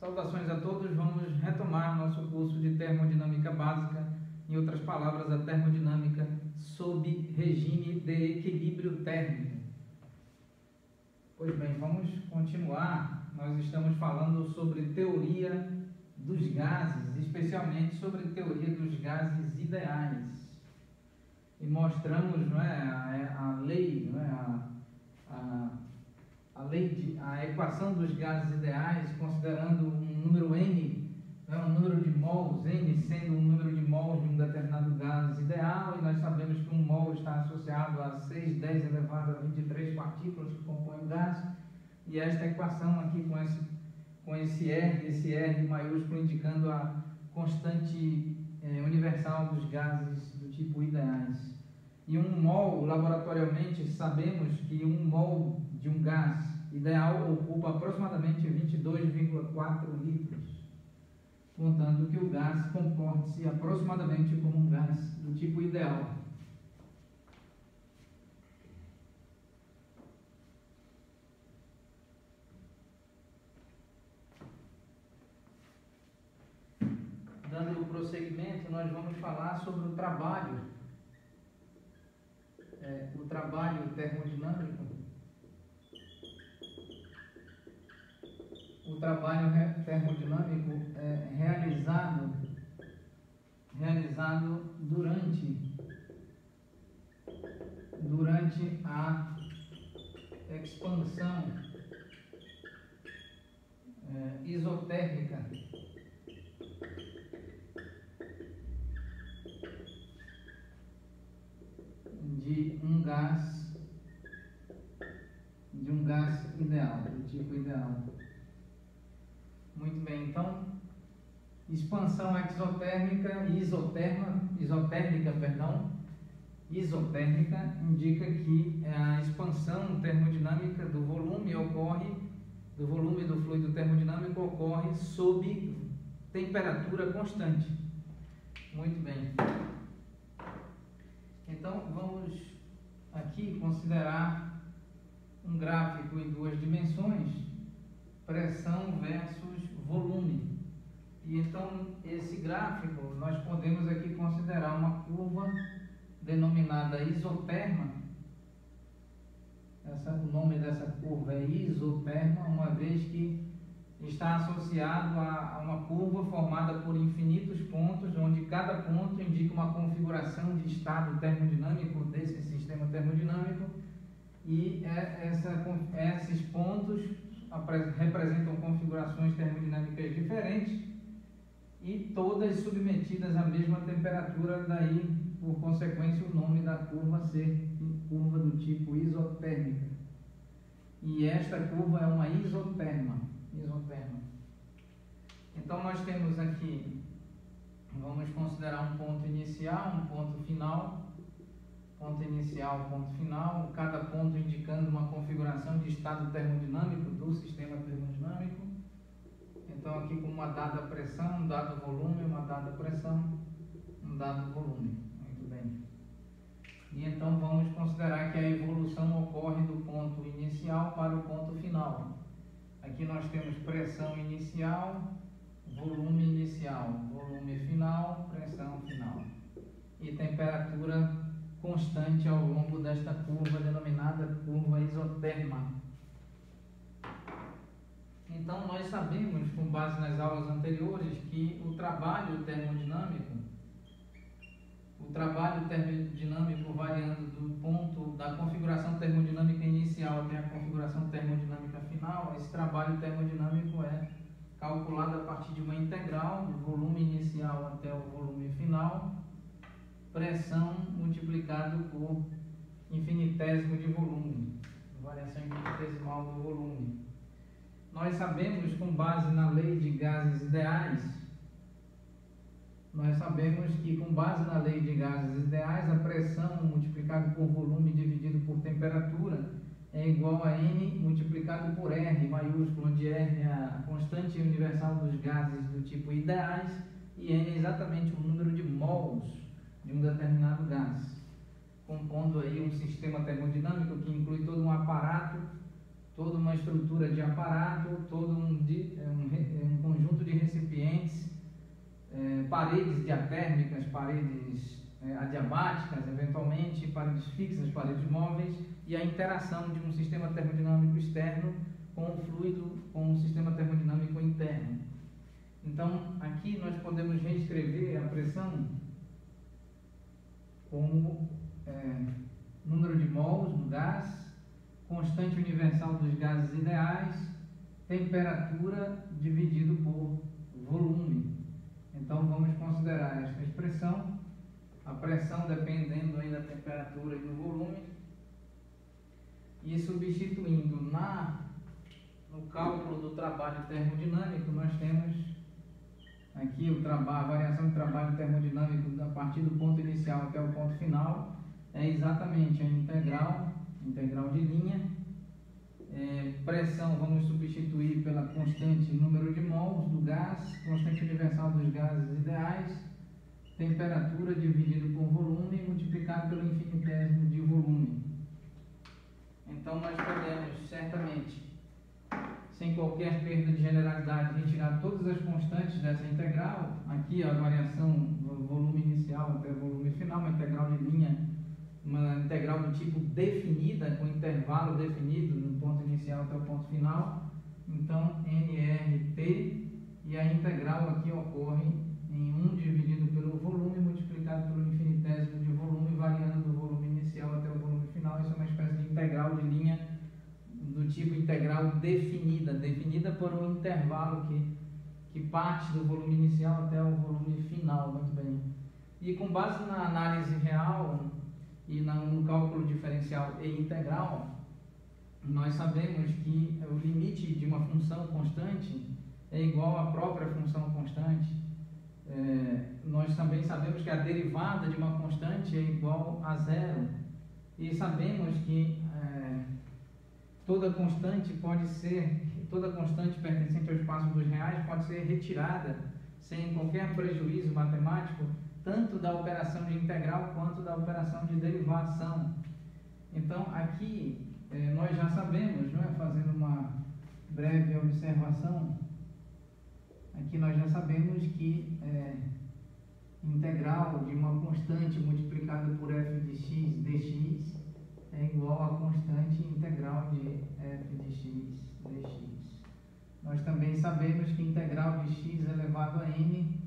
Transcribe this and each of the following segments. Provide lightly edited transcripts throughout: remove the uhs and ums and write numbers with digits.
Saudações a todos, vamos retomar nosso curso de termodinâmica básica, em outras palavras, a termodinâmica sob regime de equilíbrio térmico. Pois bem, vamos continuar. Nós estamos falando sobre teoria dos gases, especialmente sobre teoria dos gases ideais. E mostramos, não é, a lei, não é, a equação dos gases ideais, considerando um número n, um número de mols, n sendo um número de mols de um determinado gás ideal, e nós sabemos que um mol está associado a 6, 10 elevado a 23 partículas que compõem o gás, e esta equação aqui com esse R maiúsculo indicando a constante universal dos gases do tipo ideais. E um mol, laboratorialmente, sabemos que um mol de um gás ideal ocupa aproximadamente 22,4 litros, contando que o gás comporte-se aproximadamente como um gás do tipo ideal. Dando prosseguimento, nós vamos falar sobre o trabalho termodinâmico. O trabalho termodinâmico é realizado durante a expansão isotérmica de um gás ideal, do tipo ideal. Muito bem, então, expansão isotérmica indica que a expansão termodinâmica do volume do fluido termodinâmico ocorre sob temperatura constante. Muito bem. Então, vamos aqui considerar um gráfico em duas dimensões, pressão versus volume. E então, esse gráfico, nós podemos aqui considerar uma curva denominada isoterma. O nome dessa curva é isoterma, uma vez que está associado a uma curva formada por infinitos pontos, onde cada ponto indica uma configuração de estado termodinâmico desse sistema termodinâmico, e esses pontos representam configurações termodinâmicas diferentes e todas submetidas à mesma temperatura, daí, por consequência, o nome da curva ser curva do tipo isotérmica. E esta curva é uma isoterma. Então, nós temos aqui, vamos considerar um ponto inicial, um ponto final, ponto inicial, ponto final, cada ponto indicando uma configuração de estado termodinâmico do sistema termodinâmico. Então, aqui com uma dada pressão, um dado volume, uma dada pressão, um dado volume. Muito bem. E então, vamos considerar que a evolução ocorre do ponto inicial para o ponto final. Aqui nós temos pressão inicial, volume inicial, volume final, pressão final. E temperatura constante ao longo desta curva, denominada curva isoterma. Então, nós sabemos, com base nas aulas anteriores, que o trabalho termodinâmico variando do ponto da configuração termodinâmica inicial até a configuração termodinâmica final, esse trabalho termodinâmico é calculado a partir de uma integral do volume inicial até o volume final, pressão multiplicado por infinitésimo de volume, variação infinitesimal do volume. Nós sabemos, com base na lei de gases ideais, a pressão multiplicada por volume dividido por temperatura é igual a N multiplicado por R maiúsculo, onde R é a constante universal dos gases do tipo ideais e N é exatamente o número de mols de um determinado gás, compondo aí um sistema termodinâmico que inclui todo um aparato toda uma estrutura de aparato, todo um conjunto de recipientes, paredes diatérmicas, paredes adiabáticas, eventualmente, paredes fixas, paredes móveis, e a interação de um sistema termodinâmico externo com o fluido, com o sistema termodinâmico interno. Então, aqui nós podemos reescrever a pressão como número de mols do gás, constante universal dos gases ideais, temperatura dividido por volume. Então, vamos considerar esta expressão, a pressão dependendo aí da temperatura e do volume, e substituindo no cálculo do trabalho termodinâmico, nós temos aqui a variação de trabalho termodinâmico a partir do ponto inicial até o ponto final, é exatamente a integral de linha. Pressão vamos substituir pela constante número de mols do gás, constante universal dos gases ideais, temperatura dividido por volume multiplicado pelo infinitésimo de volume. Então nós podemos certamente, sem qualquer perda de generalidade, retirar todas as constantes dessa integral. Aqui a variação do volume inicial até o volume final, uma integral de linha, uma integral do tipo definida, com intervalo definido no ponto inicial até o ponto final. Então, nRT, e a integral aqui ocorre em 1 dividido pelo volume multiplicado pelo infinitésimo de volume, variando do volume inicial até o volume final. Isso é uma espécie de integral de linha do tipo integral definida por um intervalo que parte do volume inicial até o volume final. Muito bem. E com base na análise real e no cálculo diferencial e integral, nós sabemos que o limite de uma função constante é igual à própria função constante. Nós também sabemos que a derivada de uma constante é igual a zero. E sabemos que toda constante pertencente ao espaço dos reais pode ser retirada sem qualquer prejuízo matemático, tanto da operação de integral quanto da operação de derivação. Então, aqui nós já sabemos, não é? Fazendo uma breve observação, aqui nós já sabemos que integral de uma constante multiplicada por f de x dx é igual à constante integral de f de x dx. Nós também sabemos que integral de x elevado a n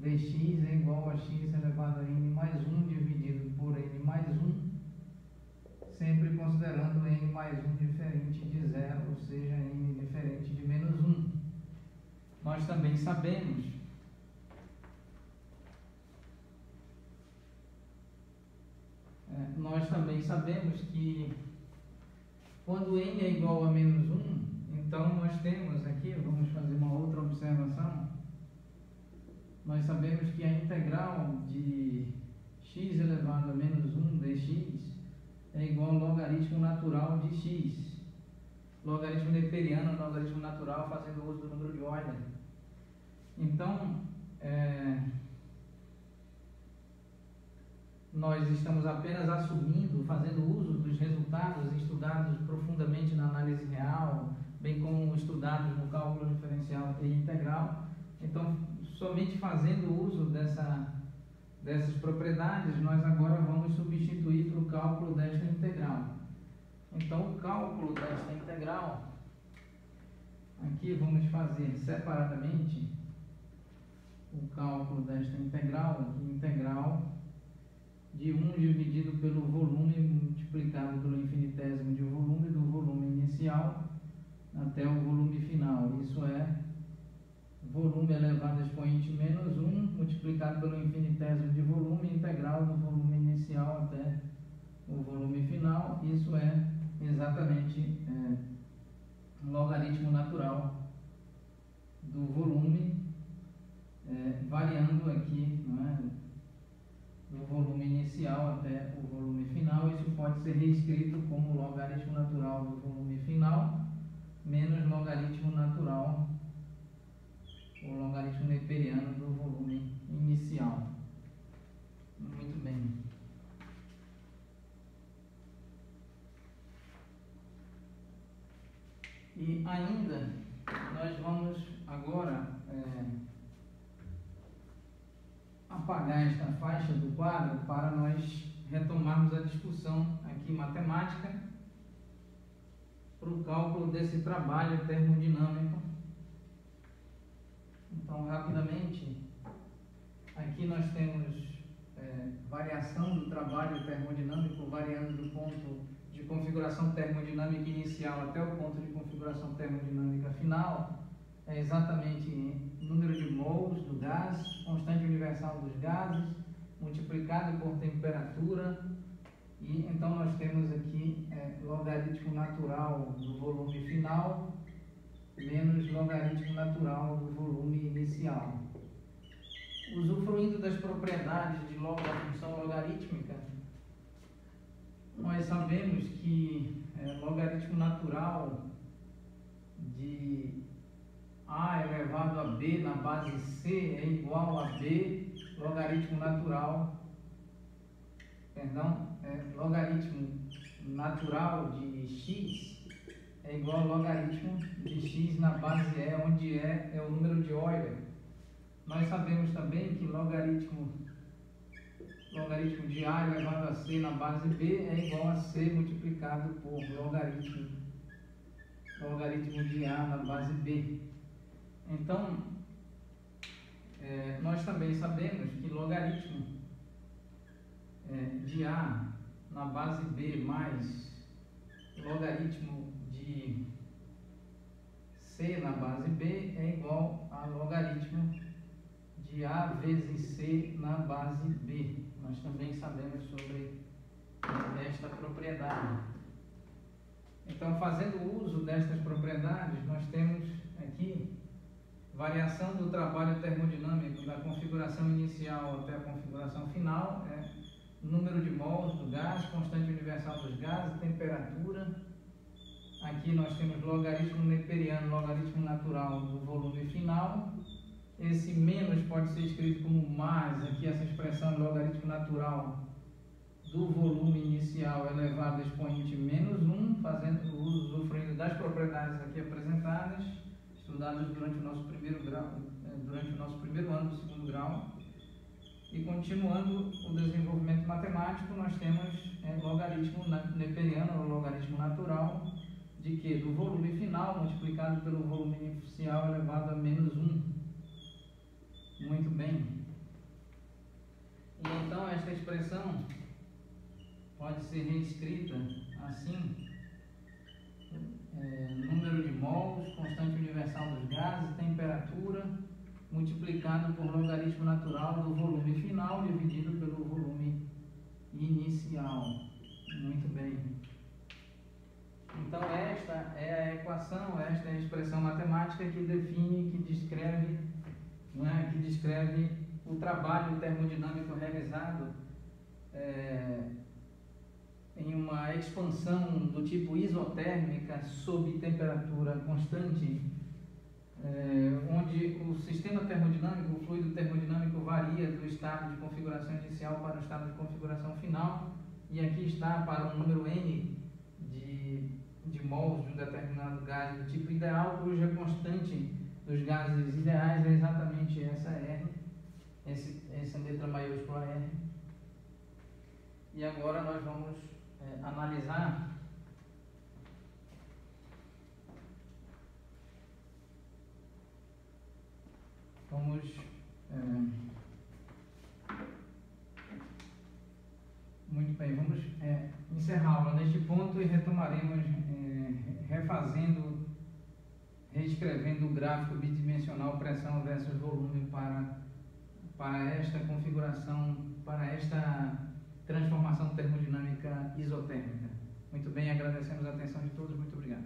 dx é igual a x elevado a n mais 1 dividido por n mais 1, sempre considerando n mais 1 diferente de zero, ou seja, n diferente de menos 1. Nós também sabemos que quando n é igual a menos 1, então nós temos aqui, vamos fazer uma outra observação, nós sabemos que a integral de x elevado a menos 1 dx é igual ao logaritmo natural de x. Logaritmo neperiano, logaritmo natural, fazendo uso do número de Euler. Então, nós estamos apenas assumindo, fazendo uso dos resultados estudados profundamente na análise real, bem como estudados no cálculo diferencial e integral. Então, somente fazendo uso dessas propriedades, nós agora vamos substituir para o cálculo desta integral. Então, o cálculo desta integral, aqui vamos fazer separadamente o cálculo desta integral, aqui integral de 1 dividido pelo volume multiplicado pelo infinitésimo de volume do volume inicial até o volume final. Isso é volume elevado a expoente menos 1 multiplicado pelo infinitésimo de volume integral do volume inicial até o volume final. Isso é exatamente logaritmo natural do volume, variando aqui, não é, do volume inicial até o volume final. Isso pode ser reescrito como logaritmo natural do volume final menos logaritmo natural, o logaritmo neperiano do volume inicial. Muito bem. E ainda nós vamos agora apagar esta faixa do quadro para nós retomarmos a discussão aqui matemática para o cálculo desse trabalho termodinâmico. Então, rapidamente, aqui nós temos variação do trabalho termodinâmico variando do ponto de configuração termodinâmica inicial até o ponto de configuração termodinâmica final. É exatamente número de mols do gás, constante universal dos gases, multiplicado por temperatura, e então nós temos aqui logaritmo natural do volume final menos logaritmo natural do volume inicial. Usufruindo das propriedades de log da função logarítmica, nós sabemos que logaritmo natural de a elevado a b na base c é igual a b logaritmo natural, logaritmo natural de x é igual a logaritmo de x na base e, onde é o número de Euler. Nós sabemos também que logaritmo de a elevado a c na base b é igual a c multiplicado por logaritmo de a na base b. Então, nós também sabemos que logaritmo de a na base b mais logaritmo de c na base b é igual a logaritmo de a vezes c na base b. Nós também sabemos sobre esta propriedade. Então, fazendo uso destas propriedades, nós temos aqui variação do trabalho termodinâmico da configuração inicial até a configuração final, número de mols do gás, constante universal dos gases, temperatura. Aqui nós temos logaritmo neperiano, logaritmo natural do volume final. Esse menos pode ser escrito como mais, aqui essa expressão logaritmo natural do volume inicial elevado a expoente menos 1, fazendo uso, usufruindo das propriedades aqui apresentadas, estudadas durante o nosso primeiro grau, durante o nosso primeiro ano do segundo grau. E continuando o desenvolvimento matemático, nós temos logaritmo neperiano, ou logaritmo natural, de que? Do volume final multiplicado pelo volume inicial elevado a menos 1. Muito bem. E então esta expressão pode ser reescrita assim: número de mols, constante universal dos gases, temperatura, multiplicado por logaritmo natural do volume final dividido pelo volume inicial. Muito bem. Então esta é a equação, esta é a expressão matemática que define, que descreve o trabalho termodinâmico realizado em uma expansão do tipo isotérmica sob temperatura constante, onde o sistema termodinâmico, o fluido termodinâmico varia do estado de configuração inicial para o estado de configuração final, e aqui está para um número n de mols de um determinado gás do tipo ideal, cuja constante dos gases ideais é exatamente essa R, essa letra maiúscula R. E agora nós vamos analisar muito bem, vamos encerrar a aula neste ponto e retomaremos reescrevendo o gráfico bidimensional pressão versus volume para esta configuração, para esta transformação termodinâmica isotérmica. Muito bem, agradecemos a atenção de todos, muito obrigado.